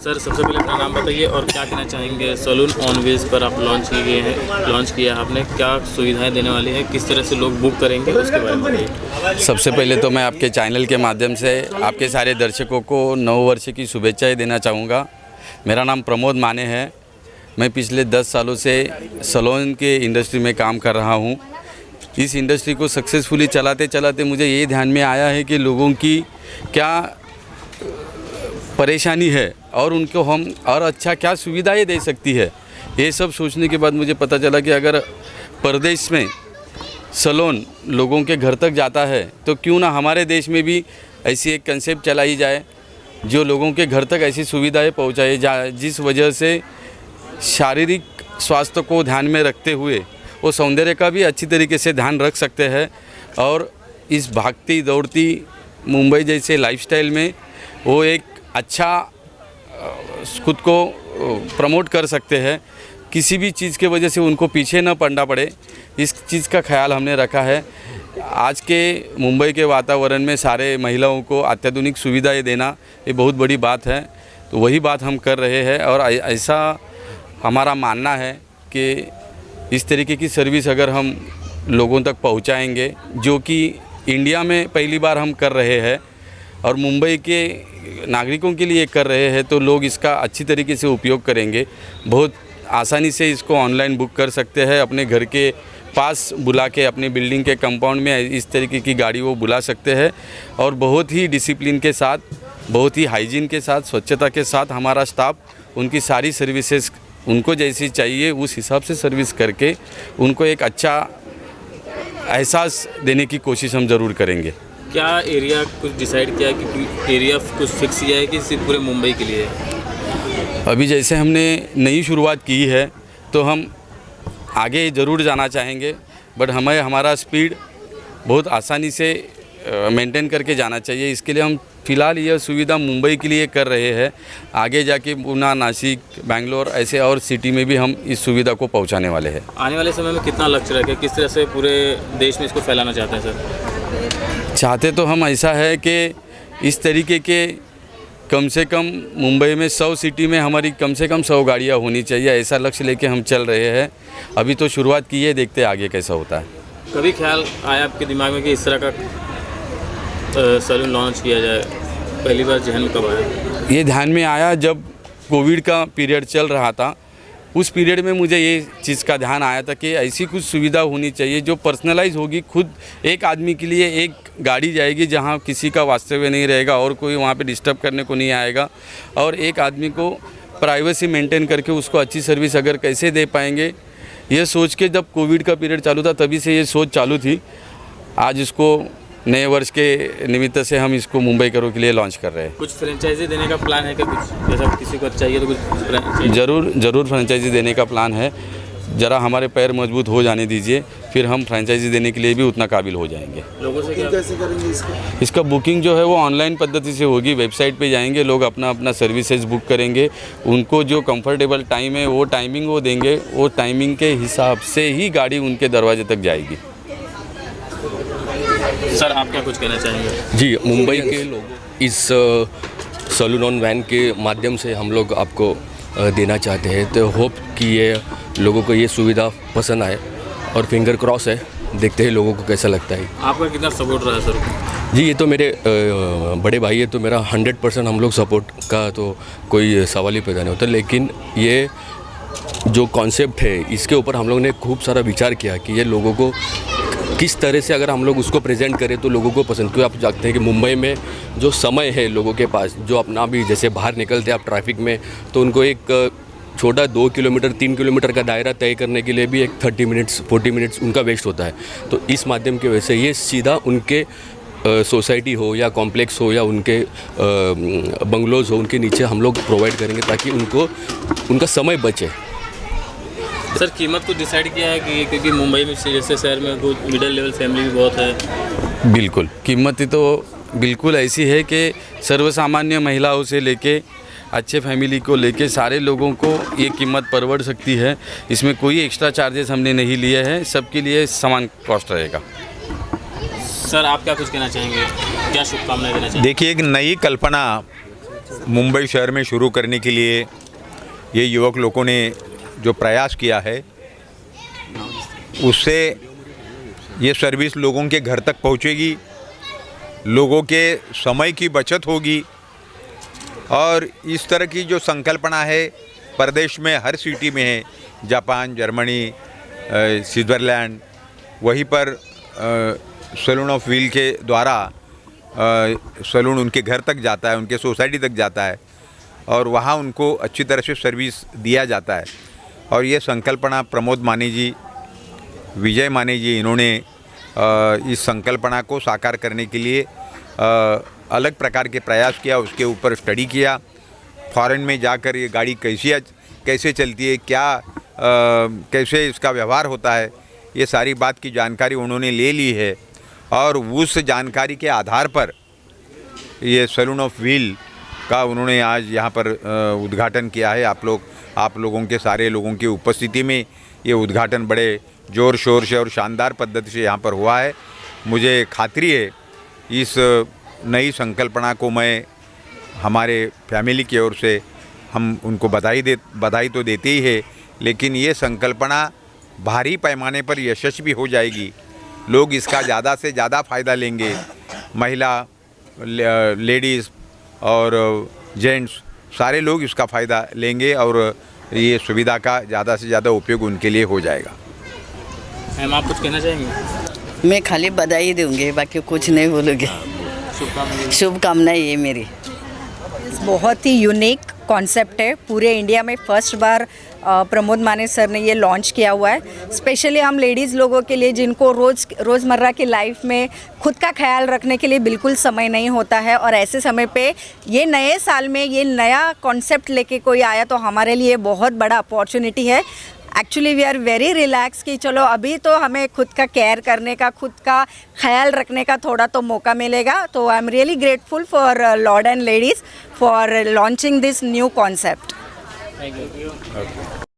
Sir सबसे पहले अपना नाम बताइए और क्या कहना चाहेंगे। सैलून ऑन व्हील्स पर आप लॉन्च किया है आपने, क्या सुविधाएं देने वाली है, किस तरह से लोग बुक करेंगे, उसके बारे में बताइए। सबसे पहले तो मैं आपके चैनल के माध्यम से आपके सारे दर्शकों को नव वर्ष की शुभेच्छाएं देना चाहूँगा। मेरा नाम प्रमोद माने है। मैं पिछले 10 सालों से सैलून के इंडस्ट्री में काम कर रहा हूँ। इस इंडस्ट्री को सक्सेसफुली चलाते चलाते मुझे ये ध्यान में आया है कि लोगों की क्या परेशानी है और उनको हम और अच्छा क्या सुविधाएं दे सकती है। ये सब सोचने के बाद मुझे पता चला कि अगर परदेश में सैलून लोगों के घर तक जाता है तो क्यों ना हमारे देश में भी ऐसी एक कंसेप्ट चलाई जाए जो लोगों के घर तक ऐसी सुविधाएं पहुंचाए जिस वजह से शारीरिक स्वास्थ्य को ध्यान में रखते हुए वो सौंदर्य का भी अच्छी तरीके से ध्यान रख सकते हैं और इस भागती दौड़ती मुंबई जैसे लाइफस्टाइल में वो एक अच्छा खुद को प्रमोट कर सकते हैं। किसी भी चीज़ के वजह से उनको पीछे न पड़ना पड़े, इस चीज़ का ख्याल हमने रखा है। आज के मुंबई के वातावरण में सारे महिलाओं को अत्याधुनिक सुविधाएं देना ये बहुत बड़ी बात है, तो वही बात हम कर रहे हैं। और ऐसा हमारा मानना है कि इस तरीके की सर्विस अगर हम लोगों तक पहुंचाएंगे, जो कि इंडिया में पहली बार हम कर रहे हैं और मुंबई के नागरिकों के लिए कर रहे हैं, तो लोग इसका अच्छी तरीके से उपयोग करेंगे। बहुत आसानी से इसको ऑनलाइन बुक कर सकते हैं, अपने घर के पास बुला के अपने बिल्डिंग के कंपाउंड में इस तरीके की गाड़ी वो बुला सकते हैं और बहुत ही डिसिप्लिन के साथ, बहुत ही हाइजीन के साथ, स्वच्छता के साथ हमारा स्टाफ उनकी सारी सर्विसेज उनको जैसी चाहिए उस हिसाब से सर्विस करके उनको एक अच्छा एहसास देने की कोशिश हम ज़रूर करेंगे। क्या एरिया कुछ डिसाइड किया कि एरिया कुछ फिक्स किया है कि सिर्फ पूरे मुंबई के लिए है? अभी जैसे हमने नई शुरुआत की है तो हम आगे ज़रूर जाना चाहेंगे, बट हमें हमारा स्पीड बहुत आसानी से मेंटेन करके जाना चाहिए। इसके लिए हम फ़िलहाल यह सुविधा मुंबई के लिए कर रहे हैं। आगे जाके पुणे, नासिक, बेंगलोर ऐसे और सिटी में भी हम इस सुविधा को पहुंचाने वाले हैं। आने वाले समय में कितना लक्ष्य रखें, किस तरह से पूरे देश में इसको फैलाना चाहते हैं सर? चाहते तो हम ऐसा है कि इस तरीके के कम से कम मुंबई में 100 सिटी में हमारी कम से कम 100 गाड़ियाँ होनी चाहिए, ऐसा लक्ष्य लेके हम चल रहे हैं। अभी तो शुरुआत की है, देखते आगे कैसा होता है। कभी ख्याल आया आपके दिमाग में कि इस तरह का सैलून लॉन्च किया जाए? पहली बार जहन में कब आया? ये ध्यान में आया जब कोविड का पीरियड चल रहा था। उस पीरियड में मुझे ये चीज़ का ध्यान आया था कि ऐसी कुछ सुविधा होनी चाहिए जो पर्सनलाइज होगी। खुद एक आदमी के लिए एक गाड़ी जाएगी जहाँ किसी का वास्तव्य नहीं रहेगा और कोई वहाँ पे डिस्टर्ब करने को नहीं आएगा, और एक आदमी को प्राइवेसी मेंटेन करके उसको अच्छी सर्विस अगर कैसे दे पाएंगे, ये सोच के जब कोविड का पीरियड चालू था तभी से ये सोच चालू थी। आज इसको नए वर्ष के निमित्त से हम इसको मुंबई करो के लिए लॉन्च कर रहे हैं। कुछ फ्रेंचाइजी देने का प्लान है क्या? कुछ जैसा किसी को चाहिए तो कुछ ज़रूर फ्रेंचाइजी देने का प्लान है। ज़रा हमारे पैर मजबूत हो जाने दीजिए, फिर हम फ्रेंचाइजी देने के लिए भी उतना काबिल हो जाएंगे। लोगों से कैसे करेंगे इसका बुकिंग जो है वो ऑनलाइन पद्धति से होगी। वेबसाइट पे जाएंगे, लोग अपना अपना सर्विसेज बुक करेंगे, उनको जो कंफर्टेबल टाइम है वो टाइमिंग वो देंगे, वो टाइमिंग के हिसाब से ही गाड़ी उनके दरवाजे तक जाएगी। सर आप क्या कुछ कहना चाहेंगे? जी, मुंबई के लोग इस सैलून ऑन वैन के माध्यम से हम लोग आपको देना चाहते हैं, तो होप कि ये लोगों को ये सुविधा पसंद आए और फिंगर क्रॉस है, देखते हैं लोगों को कैसा लगता है। आपका कितना सपोर्ट रहा है सर? जी, ये तो मेरे बड़े भाई है, तो मेरा 100% हम लोग सपोर्ट का तो कोई सवाल ही पैदा नहीं होता। लेकिन ये जो कॉन्सेप्ट है इसके ऊपर हम लोग ने खूब सारा विचार किया कि ये लोगों को किस तरह से अगर हम लोग उसको प्रेजेंट करें तो लोगों को पसंद। क्योंकि आप जानते हैं कि मुंबई में जो समय है लोगों के पास, जो अपना भी जैसे बाहर निकलते हैं आप ट्रैफिक में, तो उनको एक छोटा 2 किलोमीटर 3 किलोमीटर का दायरा तय करने के लिए भी एक 30 मिनट्स 40 मिनट्स उनका वेस्ट होता है। तो इस माध्यम की वजह से ये सीधा उनके सोसाइटी हो या कॉम्प्लेक्स हो या उनके बंगलोज हो, उनके नीचे हम लोग प्रोवाइड करेंगे ताकि उनको उनका समय बचे। सर कीमत को डिसाइड किया है कि क्योंकि मुंबई में जैसे शहर में मिडिल लेवल फैमिली भी बहुत है? बिल्कुल, कीमत तो बिल्कुल ऐसी है कि सर्वसामान्य महिलाओं से लेके अच्छे फैमिली को लेके सारे लोगों को ये कीमत परवड़ सकती है। इसमें कोई एक्स्ट्रा चार्जेस हमने नहीं लिए हैं, सबके लिए समान कॉस्ट रहेगा। सर आप क्या कुछ कहना चाहेंगे, क्या शुभकामनाएं देना चाहेंगे? देखिए, एक नई कल्पना मुंबई शहर में शुरू करने के लिए ये युवक लोगों ने जो प्रयास किया है, उससे ये सर्विस लोगों के घर तक पहुंचेगी, लोगों के समय की बचत होगी। और इस तरह की जो संकल्पना है प्रदेश में हर सिटी में है, जापान, जर्मनी, स्विट्ज़रलैंड, वहीं पर सैलून ऑफ व्हील के द्वारा सैलून उनके घर तक जाता है, उनके सोसाइटी तक जाता है और वहाँ उनको अच्छी तरह से सर्विस दिया जाता है। और ये संकल्पना प्रमोद माने जी, विजय माने जी, इन्होंने इस संकल्पना को साकार करने के लिए अलग प्रकार के प्रयास किया, उसके ऊपर स्टडी किया। फॉरेन में जाकर ये गाड़ी कैसे चलती है, कैसे इसका व्यवहार होता है, ये सारी बात की जानकारी उन्होंने ले ली है। और उस जानकारी के आधार पर ये सैलून ऑफ व्हील का उन्होंने आज यहाँ पर उद्घाटन किया है। आप लोगों के सारे लोगों की उपस्थिति में ये उद्घाटन बड़े ज़ोर शोर से और शानदार पद्धति से यहाँ पर हुआ है। मुझे खातरी है इस नई संकल्पना को मैं हमारे फैमिली की ओर से हम उनको बधाई तो देते ही है, लेकिन ये संकल्पना भारी पैमाने पर यशस्वी हो जाएगी। लोग इसका ज़्यादा से ज़्यादा फ़ायदा लेंगे। महिला, लेडीज़ और जेंट्स सारे लोग इसका फ़ायदा लेंगे और ये सुविधा का ज़्यादा से ज़्यादा उपयोग उनके लिए हो जाएगा। मैम, आप कुछ कहना चाहेंगे? मैं खाली बधाई दूंगी, बाकी कुछ नहीं बोलूँगी। शुभकामनाएं ये मेरी। बहुत ही यूनिक कॉन्सेप्ट है, पूरे इंडिया में फर्स्ट बार प्रमोद माने सर ने ये लॉन्च किया हुआ है। स्पेशली हम लेडीज़ लोगों के लिए जिनको रोज़मर्रा की लाइफ में खुद का ख्याल रखने के लिए बिल्कुल समय नहीं होता है, और ऐसे समय पे ये नए साल में ये नया कॉन्सेप्ट लेके कोई आया तो हमारे लिए बहुत बड़ा अपॉर्चुनिटी है। Actually we are very relax कि चलो अभी तो हमें खुद का केयर करने का, खुद का ख्याल रखने का थोड़ा तो मौका मिलेगा। तो I am really grateful for Lord and ladies for launching this new concept. Thank you.